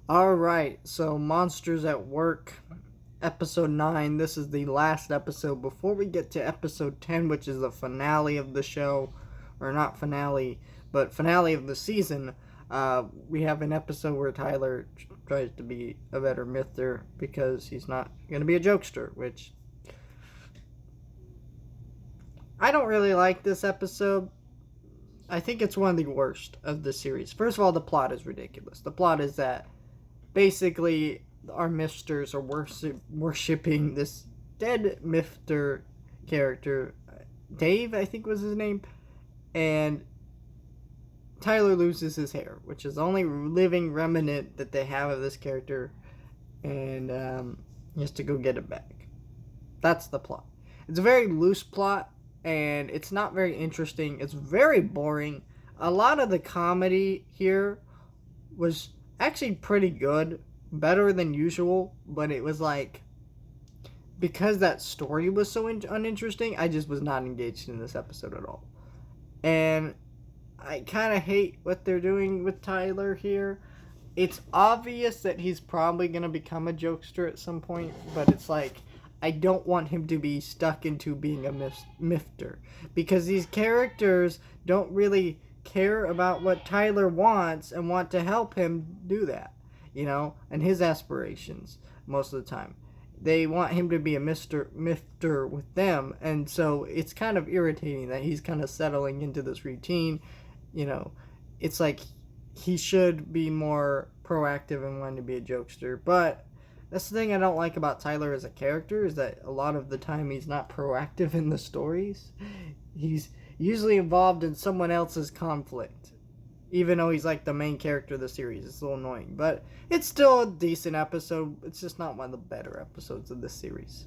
Alright, so Monsters at Work, episode 9. This is the last episode before we get to episode 10, which is the finale of the show. Or not finale, but finale of the season. We have an episode where Tyler tries to be a better myther because he's not going to be a jokester, which I don't really like this episode. I think it's one of the worst of the series. First of all, the plot is ridiculous. The plot is that basically our Mifters are worshipping this dead Mifter character. Dave, I think was his name. And Tyler loses his hair, which is the only living remnant that they have of this character. And he has to go get it back. That's the plot. It's a very loose plot, and it's not very interesting. It's very boring. A lot of the comedy here was actually pretty good, better than usual, but it was like, because that story was so uninteresting, I just was not engaged in this episode at all. And I kind of hate what they're doing with Tyler here. It's obvious that he's probably going to become a jokester at some point, but it's like, I don't want him to be stuck into being a mifter, because these characters don't really care about what Tyler wants and want to help him do that, and his aspirations most of the time. They want him to be a mifter with them, and so it's kind of irritating that he's kind of settling into this routine. It's like he should be more proactive and wanting to be a jokester, but that's the thing I don't like about Tyler as a character, is that a lot of the time he's not proactive in the stories. He's usually involved in someone else's conflict, even though he's like the main character of the series. It's a little annoying, but it's still a decent episode. It's just not one of the better episodes of this series.